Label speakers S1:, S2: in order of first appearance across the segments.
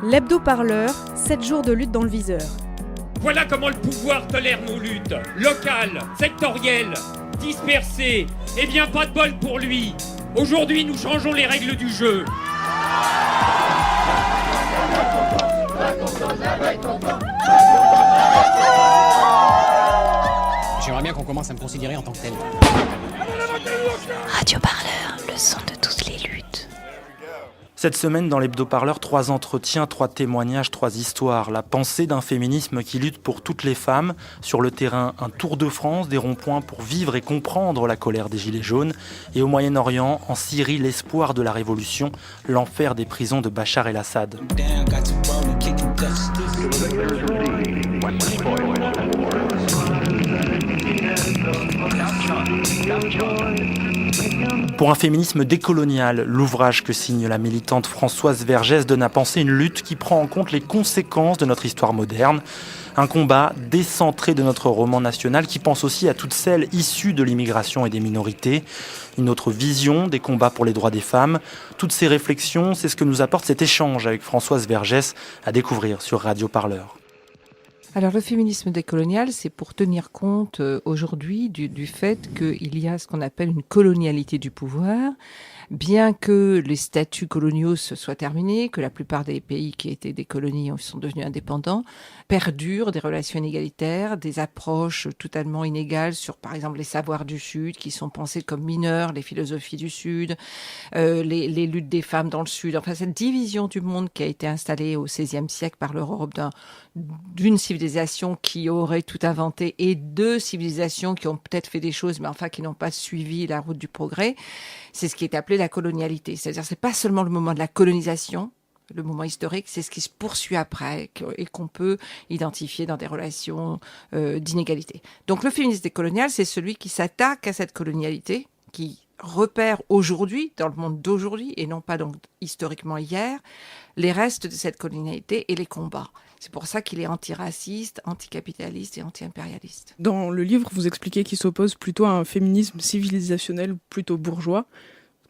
S1: L'hebdo-parleur, 7 jours de lutte dans le viseur.
S2: Voilà comment le pouvoir tolère nos luttes. Locales, sectorielles, dispersées. Eh bien, pas de bol pour lui. Aujourd'hui, nous changeons les règles du jeu.
S3: J'aimerais bien qu'on commence à me considérer en tant que tel.
S4: Radio Parleur, le son de toutes les luttes.
S5: Cette semaine, dans l'hebdo-parleur, 3 entretiens, 3 témoignages, 3 histoires. La pensée d'un féminisme qui lutte pour toutes les femmes. Sur le terrain, un tour de France, des ronds-points pour vivre et comprendre la colère des Gilets jaunes. Et au Moyen-Orient, en Syrie, l'espoir de la révolution, l'enfer des prisons de Bachar el-Assad. Pour un féminisme décolonial, l'ouvrage que signe la militante Françoise Vergès donne à penser une lutte qui prend en compte les conséquences de notre histoire moderne. Un combat décentré de notre roman national qui pense aussi à toutes celles issues de l'immigration et des minorités. Une autre vision des combats pour les droits des femmes. Toutes ces réflexions, c'est ce que nous apporte cet échange avec Françoise Vergès à découvrir sur Radio Parleur.
S6: Alors le féminisme décolonial, c'est pour tenir compte aujourd'hui du fait qu'il y a ce qu'on appelle une colonialité du pouvoir. Bien que les statuts coloniaux se soient terminés, que la plupart des pays qui étaient des colonies sont devenus indépendants, perdurent des relations inégalitaires, des approches totalement inégales sur, par exemple, les savoirs du Sud qui sont pensés comme mineurs, les philosophies du Sud, les luttes des femmes dans le Sud. Enfin, cette division du monde qui a été installée au XVIe siècle par l'Europe d'une civilisation qui aurait tout inventé et deux civilisations qui ont peut-être fait des choses, mais enfin qui n'ont pas suivi la route du progrès, c'est ce qui est appelé la colonialité. C'est-à-dire, c'est pas seulement le moment de la colonisation, le moment historique, c'est ce qui se poursuit après et qu'on peut identifier dans des relations d'inégalité. Donc le féminisme décolonial, c'est celui qui s'attaque à cette colonialité, qui repère aujourd'hui, dans le monde d'aujourd'hui, et non pas donc historiquement hier, les restes de cette colonialité et les combats. C'est pour ça qu'il est antiraciste, anticapitaliste et anti-impérialiste.
S7: Dans le livre, vous expliquez qu'il s'oppose plutôt à un féminisme civilisationnel plutôt bourgeois.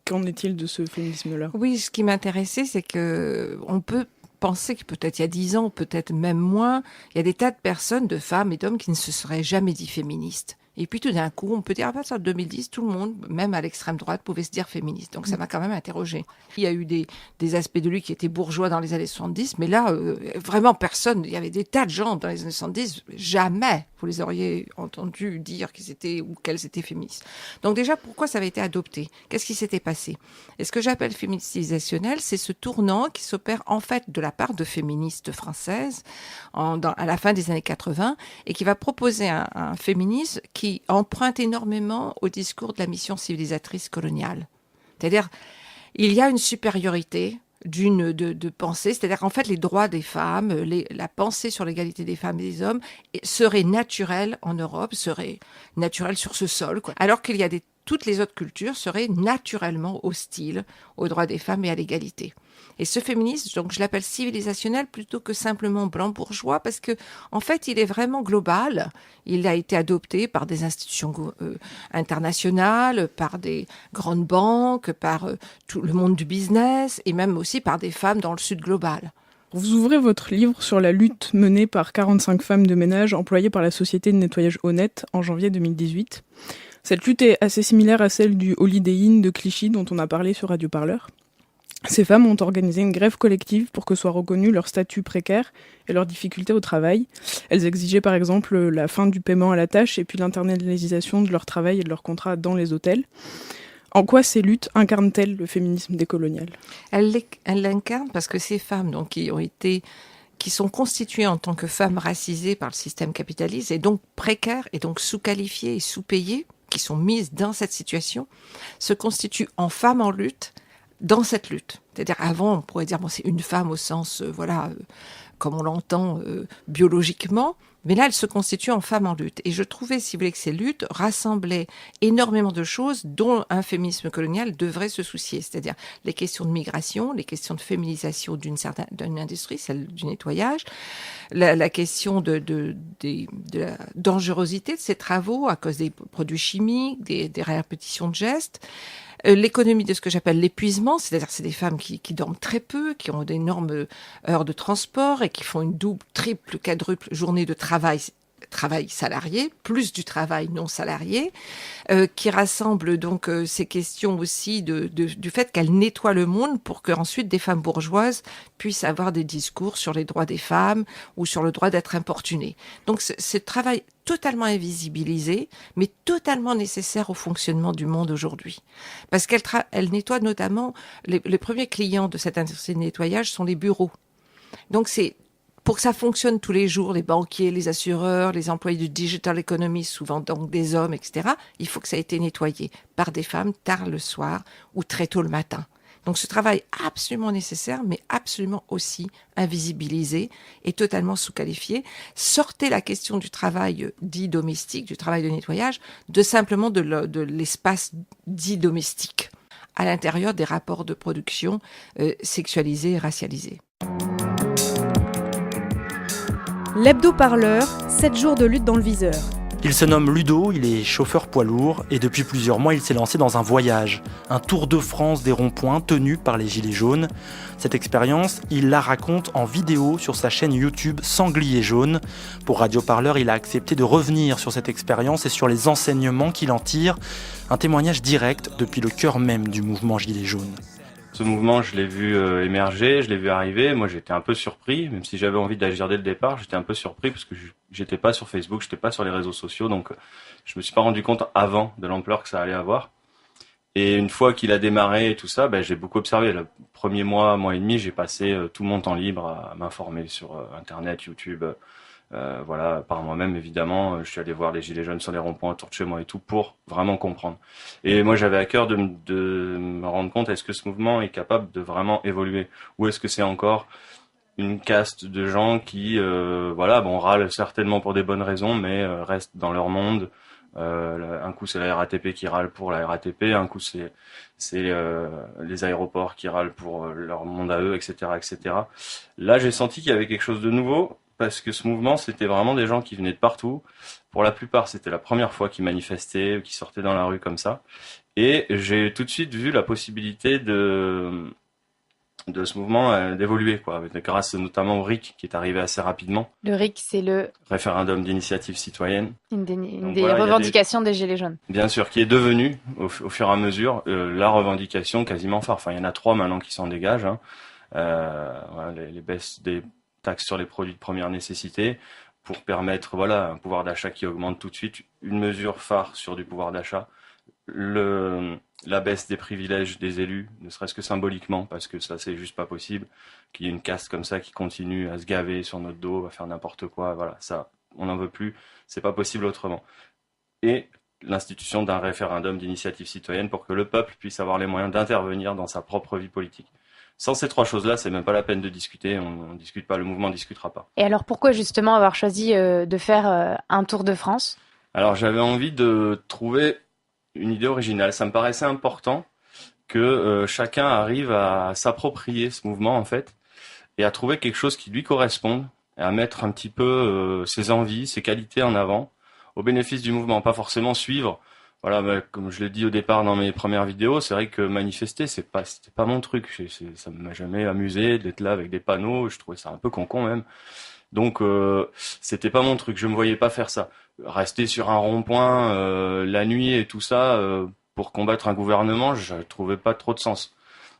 S7: Qu'en est-il de ce féminisme-là ?
S6: Oui, ce qui m'intéressait, c'est qu'on peut penser que peut-être il y a 10 ans, peut-être même moins, il y a des tas de personnes, de femmes et d'hommes qui ne se seraient jamais dit féministes. Et puis tout d'un coup, on peut dire à partir de 2010, tout le monde, même à l'extrême droite, pouvait se dire féministe. Donc ça m'a quand même interrogée. Il y a eu des aspects de lui qui étaient bourgeois dans les années 70, mais là, vraiment personne. Il y avait des tas de gens dans les années 70, jamais vous les auriez entendus dire qu'ils étaient ou qu'elles étaient féministes. Donc déjà, pourquoi ça avait été adopté ? Qu'est-ce qui s'était passé ? Et ce que j'appelle féminisme civilisationnel, c'est ce tournant qui s'opère en fait de la part de féministes françaises à la fin des années 80 et qui va proposer un féminisme qui emprunte énormément au discours de la mission civilisatrice coloniale. C'est-à-dire, il y a une supériorité de pensée, c'est-à-dire qu'en fait, les droits des femmes, la pensée sur l'égalité des femmes et des hommes serait naturelle en Europe, serait naturelle sur ce sol, quoi. Alors qu'il y a toutes les autres cultures seraient naturellement hostiles aux droits des femmes et à l'égalité. Et ce féminisme, donc je l'appelle civilisationnel plutôt que simplement blanc-bourgeois parce que, en fait, il est vraiment global. Il a été adopté par des institutions internationales, par des grandes banques, par tout le monde du business et même aussi par des femmes dans le Sud global.
S7: Vous ouvrez votre livre sur la lutte menée par 45 femmes de ménage employées par la société de nettoyage Honnête en janvier 2018. Cette lutte est assez similaire à celle du Holiday Inn de Clichy dont on a parlé sur Radio Parleur. Ces femmes ont organisé une grève collective pour que soit reconnu leur statut précaire et leurs difficultés au travail. Elles exigeaient par exemple la fin du paiement à la tâche et puis l'internalisation de leur travail et de leur contrat dans les hôtels. En quoi ces luttes incarnent-elles le féminisme décolonial ?
S6: Elles l'incarnent parce que ces femmes donc, qui sont constituées en tant que femmes racisées par le système capitaliste et donc précaires et donc sous-qualifiées et sous-payées, qui sont mises dans cette situation, se constituent en femmes en lutte dans cette lutte. C'est-à-dire avant, on pourrait dire c'est une femme au sens, comme on l'entend biologiquement, mais là, elle se constitue en femme en lutte. Et je trouvais, si vous voulez, que ces luttes rassemblaient énormément de choses dont un féminisme colonial devrait se soucier. C'est-à-dire les questions de migration, les questions de féminisation d'une industrie, celle du nettoyage, la question de la dangerosité de ces travaux à cause des produits chimiques, des répétitions de gestes, L'économie de ce que j'appelle l'épuisement, c'est-à-dire c'est des femmes qui dorment très peu, qui ont d'énormes heures de transport et qui font une double, triple, quadruple journée de travail salarié, plus du travail non salarié, qui rassemble donc ces questions aussi du fait qu'elles nettoient le monde pour qu'ensuite des femmes bourgeoises puissent avoir des discours sur les droits des femmes ou sur le droit d'être importunées. Donc ce travail totalement invisibilisé, mais totalement nécessaire au fonctionnement du monde aujourd'hui. Parce qu'elle nettoie notamment, les premiers clients de cette industrie de nettoyage sont les bureaux. Donc c'est pour que ça fonctionne tous les jours, les banquiers, les assureurs, les employés du digital economy, souvent donc des hommes, etc., il faut que ça ait été nettoyé par des femmes tard le soir ou très tôt le matin. Donc ce travail absolument nécessaire, mais absolument aussi invisibilisé et totalement sous-qualifié. Sortez la question du travail dit domestique, du travail de nettoyage, de simplement de l'espace dit domestique, à l'intérieur des rapports de production sexualisés et racialisés.
S1: L'hebdo-parleur, 7 jours de lutte dans le viseur.
S5: Il se nomme Ludo, il est chauffeur poids lourd et depuis plusieurs mois il s'est lancé dans un voyage, un tour de France des ronds-points tenu par les Gilets jaunes. Cette expérience, il la raconte en vidéo sur sa chaîne YouTube Sanglier jaune. Pour Radio Parleur, il a accepté de revenir sur cette expérience et sur les enseignements qu'il en tire, un témoignage direct depuis le cœur même du mouvement Gilets jaunes.
S8: Ce mouvement, je l'ai vu émerger, je l'ai vu arriver. Moi, j'étais un peu surpris, même si j'avais envie d'agir dès le départ, j'étais un peu surpris parce que j'étais pas sur Facebook, j'étais pas sur les réseaux sociaux, donc je me suis pas rendu compte avant de l'ampleur que ça allait avoir. Et une fois qu'il a démarré et tout ça, j'ai beaucoup observé. Le premier mois et demi, j'ai passé tout mon temps libre à m'informer sur Internet, YouTube. Par moi-même évidemment, je suis allé voir les Gilets jaunes sur les ronds-points autour de chez moi et tout pour vraiment comprendre. Et moi j'avais à cœur de me rendre compte, est-ce que ce mouvement est capable de vraiment évoluer ou est-ce que c'est encore une caste de gens qui râlent certainement pour des bonnes raisons mais restent dans leur monde. Un coup c'est la RATP qui râle pour la RATP, un coup c'est les aéroports qui râlent pour leur monde à eux, etc., etc. Là j'ai senti qu'il y avait quelque chose de nouveau. Parce que ce mouvement, c'était vraiment des gens qui venaient de partout. Pour la plupart, c'était la première fois qu'ils manifestaient, qu'ils sortaient dans la rue comme ça. Et j'ai tout de suite vu la possibilité de ce mouvement d'évoluer, quoi, grâce notamment au RIC qui est arrivé assez rapidement.
S9: Le RIC, c'est le
S8: référendum d'initiative citoyenne.
S9: Une des revendications des Gilets jaunes.
S8: Bien sûr, qui est devenu, au fur et à mesure, la revendication quasiment phare. Enfin, il y en a 3 maintenant qui s'en dégagent. Les baisses des taxes sur les produits de première nécessité pour permettre un pouvoir d'achat qui augmente tout de suite, une mesure phare sur du pouvoir d'achat, la baisse des privilèges des élus, ne serait-ce que symboliquement, parce que ça c'est juste pas possible, qu'il y ait une caste comme ça qui continue à se gaver sur notre dos, à faire n'importe quoi, ça on n'en veut plus, c'est pas possible autrement. Et l'institution d'un référendum d'initiative citoyenne pour que le peuple puisse avoir les moyens d'intervenir dans sa propre vie politique. Sans ces 3 choses-là, c'est même pas la peine de discuter, on discute pas, le mouvement discutera pas.
S9: Et alors pourquoi justement avoir choisi de faire un tour de France ?
S8: Alors j'avais envie de trouver une idée originale, ça me paraissait important que chacun arrive à s'approprier ce mouvement en fait, et à trouver quelque chose qui lui corresponde, et à mettre un petit peu ses envies, ses qualités en avant, au bénéfice du mouvement, pas forcément suivre. Comme je l'ai dit au départ dans mes premières vidéos, c'est vrai que manifester, c'était pas mon truc. Ça m'a jamais amusé d'être là avec des panneaux. Je trouvais ça un peu con même. Donc, c'était pas mon truc. Je me voyais pas faire ça. Rester sur un rond-point la nuit et tout ça pour combattre un gouvernement, je trouvais pas trop de sens.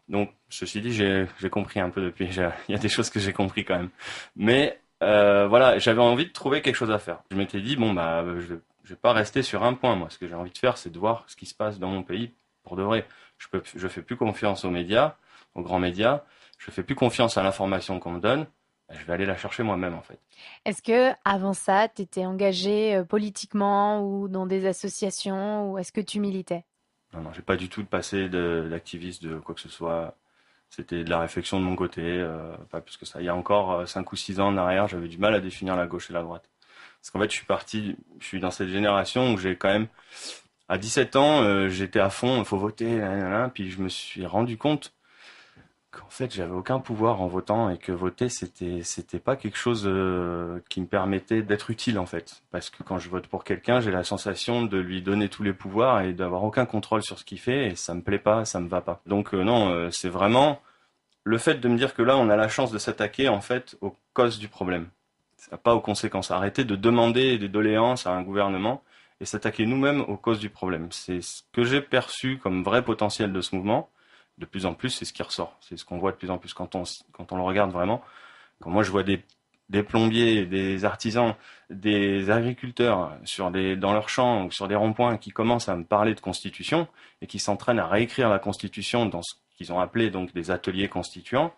S8: Donc, ceci dit, j'ai compris un peu depuis. Il y a des choses que j'ai compris quand même. Mais j'avais envie de trouver quelque chose à faire. Je m'étais dit je vais pas rester sur un point. Moi, ce que j'ai envie de faire, c'est de voir ce qui se passe dans mon pays pour de vrai. Je fais plus confiance aux médias, aux grands médias. Je fais plus confiance à l'information qu'on me donne. Je vais aller la chercher moi-même, en fait.
S9: Est-ce que avant ça, tu étais engagé politiquement ou dans des associations ou est-ce que tu militais ?
S8: Non, j'ai pas du tout passé d'activiste de quoi que ce soit. C'était de la réflexion de mon côté, pas plus que ça. Il y a encore 5 ou 6 ans en arrière, j'avais du mal à définir la gauche et la droite. Parce qu'en fait, je suis dans cette génération où j'ai quand même, à 17 ans, j'étais à fond, il faut voter, puis je me suis rendu compte qu'en fait j'avais aucun pouvoir en votant et que voter c'était pas quelque chose qui me permettait d'être utile en fait, parce que quand je vote pour quelqu'un j'ai la sensation de lui donner tous les pouvoirs et d'avoir aucun contrôle sur ce qu'il fait, et ça me plaît pas, ça me va pas. Donc non, c'est vraiment le fait de me dire que là on a la chance de s'attaquer en fait aux causes du problème, pas aux conséquences. Arrêter de demander des doléances à un gouvernement et s'attaquer nous-mêmes aux causes du problème. C'est ce que j'ai perçu comme vrai potentiel de ce mouvement. De plus en plus, c'est ce qui ressort. C'est ce qu'on voit de plus en plus quand on le regarde vraiment. Quand moi je vois des plombiers, des artisans, des agriculteurs dans leurs champs ou sur des ronds-points qui commencent à me parler de constitution et qui s'entraînent à réécrire la constitution dans ce qu'ils ont appelé donc des ateliers constituants,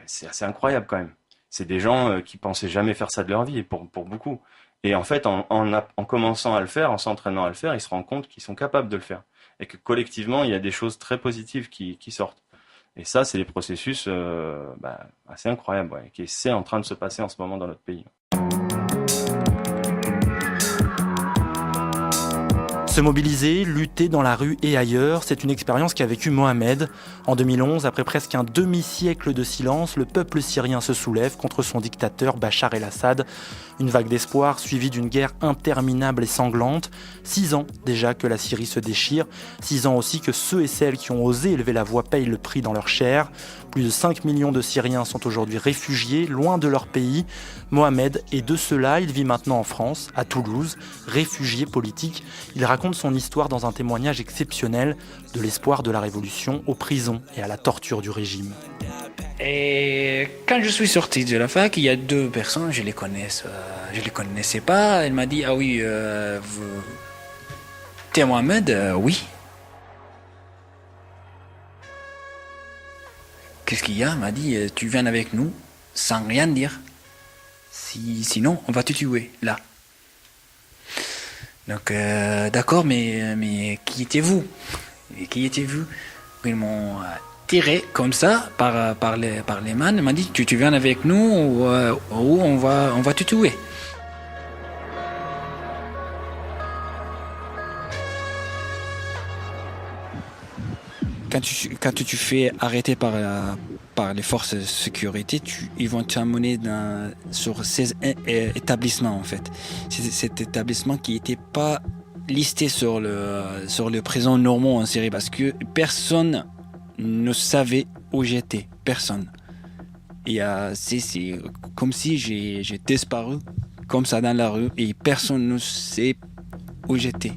S8: c'est assez incroyable quand même. C'est des gens qui pensaient jamais faire ça de leur vie, pour beaucoup. Et en fait, en commençant à le faire, en s'entraînant à le faire, ils se rendent compte qu'ils sont capables de le faire. Et que collectivement, il y a des choses très positives qui sortent. Et ça, c'est des processus assez incroyables, qui c'est en train de se passer en ce moment dans notre pays.
S5: Se mobiliser, lutter dans la rue et ailleurs, c'est une expérience qu'a vécue Mohamed. En 2011, après presque un demi-siècle de silence, le peuple syrien se soulève contre son dictateur Bachar el-Assad. Une vague d'espoir suivie d'une guerre interminable et sanglante. 6 ans déjà que la Syrie se déchire. 6 ans aussi que ceux et celles qui ont osé élever la voix payent le prix dans leur chair. Plus de 5 millions de Syriens sont aujourd'hui réfugiés, loin de leur pays. Mohamed est de ceux-là. Il vit maintenant en France, à Toulouse, réfugié politique. Il raconte son histoire dans un témoignage exceptionnel de l'espoir de la révolution aux prisons et à la torture du régime.
S10: Et quand je suis sorti de la fac, il y a 2 personnes, je les connaissais pas. Elle m'a dit, ah oui, t'es Mohamed? Oui. Qu'est-ce qu'il y a? Elle m'a dit, tu viens avec nous sans rien dire. Sinon, on va te tuer, là. Donc, d'accord, mais qui étiez-vous? Ils m'ont tiré comme ça par les mains. Ils m'ont dit, tu viens avec nous ou on va te tuer. Quand tu te fais arrêter par les forces de sécurité, ils vont t'amener sur ces établissements en fait. C'est cet établissement qui n'était pas listé sur le prison normand en Syrie parce que personne ne savait où j'étais, personne. Et c'est comme si j'ai disparu comme ça dans la rue et personne ne sait où j'étais.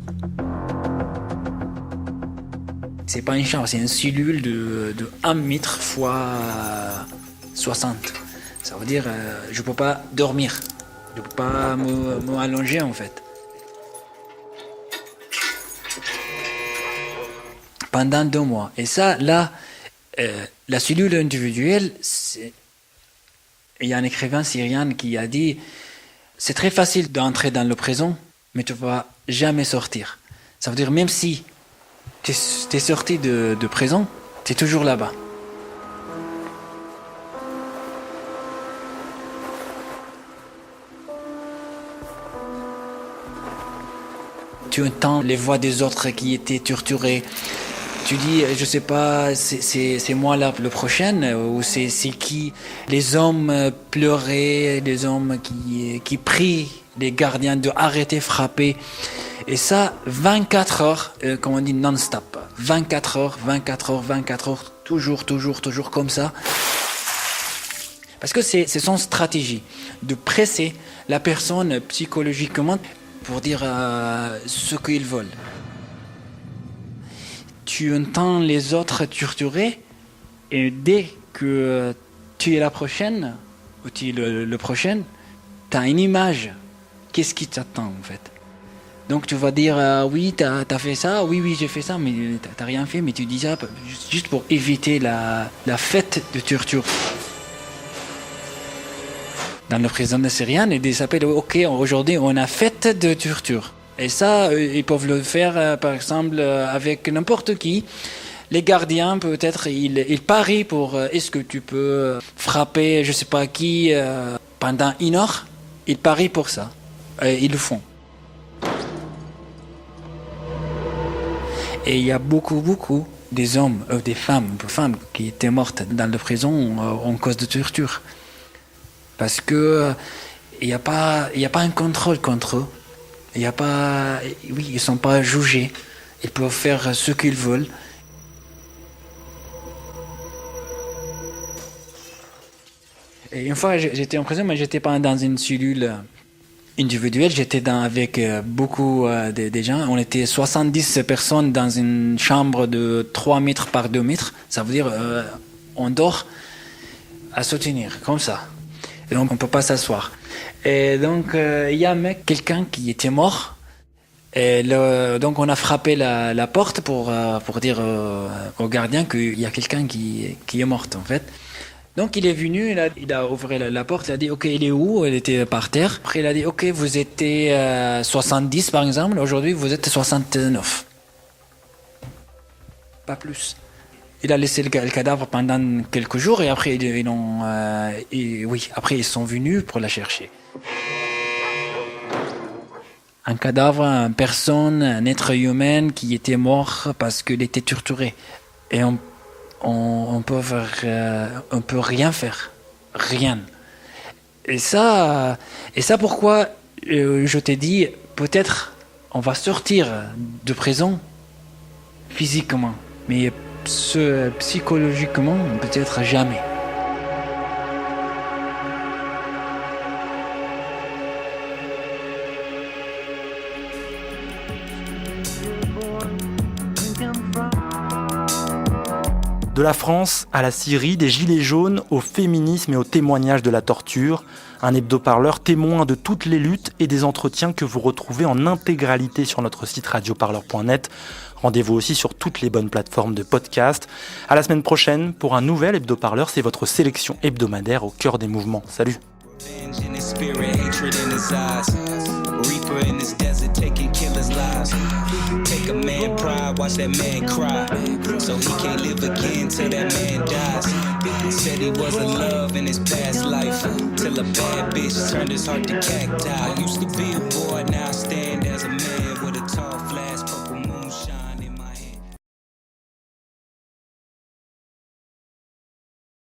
S10: C'est pas une chambre, c'est une cellule de 1 mètre fois 60. Ça veut dire je peux pas dormir, je peux pas m'allonger en fait. Pendant 2 mois. Et ça, là, la cellule individuelle, il y a un écrivain syrien qui a dit c'est très facile d'entrer dans le prison, mais tu ne vas jamais sortir. Ça veut dire même si t'es sorti de prison, t'es toujours là-bas. Tu entends les voix des autres qui étaient torturés. Tu dis, je sais pas, c'est moi là le prochain, ou c'est qui? Les hommes pleuraient, les hommes qui prient les gardiens de arrêter, frapper. Et ça, 24 heures, comme on dit, non-stop. 24 heures, toujours comme ça. Parce que c'est son stratégie, de presser la personne psychologiquement pour dire ce qu'ils veulent. Tu entends les autres torturer, et dès que tu es la prochaine, ou tu es le prochain, tu as une image. Qu'est-ce qui t'attend en fait? Donc tu vas dire oui, t'as fait ça, oui, j'ai fait ça, mais t'as rien fait, mais tu dis ça juste pour éviter la fête de torture. Dans le prison syrien, ils s'appellent ok, aujourd'hui on a fête de torture. Et ça, ils peuvent le faire par exemple avec n'importe qui. Les gardiens, peut-être, ils parient pour est-ce que tu peux frapper, je sais pas qui, pendant 1 heure. Ils parient pour ça. Ils le font. Et il y a beaucoup des hommes, des femmes qui étaient mortes dans la prison en cause de torture. Parce que il n'y a pas un contrôle contre eux. Ils ne sont pas jugés. Ils peuvent faire ce qu'ils veulent. Et une fois, j'étais en prison, mais je n'étais pas dans une cellule individuelle. J'étais avec beaucoup de gens. On était 70 personnes dans une chambre de 3 mètres par 2 mètres. Ça veut dire on dort à se tenir, comme ça. Et donc, on ne peut pas s'asseoir. Et donc, il y a quelqu'un qui était mort. Et donc, on a frappé la porte pour dire au gardien qu'il y a quelqu'un qui est mort, en fait. Donc, il est venu, il a ouvert la porte, il a dit « Ok, il est où ?» Il était par terre. Après, il a dit « Ok, vous étiez 70, par exemple. Aujourd'hui, vous êtes 69. » Pas plus. Il a laissé le cadavre pendant quelques jours et après, après ils sont venus pour la chercher. Un cadavre, une personne, un être humain qui était mort parce qu'il était torturé. Et on peut rien faire. Rien. Et ça pourquoi je t'ai dit, peut-être on va sortir de prison physiquement, mais psychologiquement, peut-être jamais.
S5: De la France à la Syrie, des gilets jaunes au féminisme et au témoignage de la torture, un hebdo-parleur témoin de toutes les luttes et des entretiens que vous retrouvez en intégralité sur notre site radioparleur.net. Rendez-vous aussi sur toutes les bonnes plateformes de podcast. À la semaine prochaine pour un nouvel hebdo-parleur, c'est votre sélection hebdomadaire au cœur des mouvements. Salut. Reaper in this desert taking killers' lives. Take a man pride, watch that man cry. So he can't live again till that man dies. Said he was in love in his past life. Till a bad bitch turned his heart to cacti. Used to be a boy, now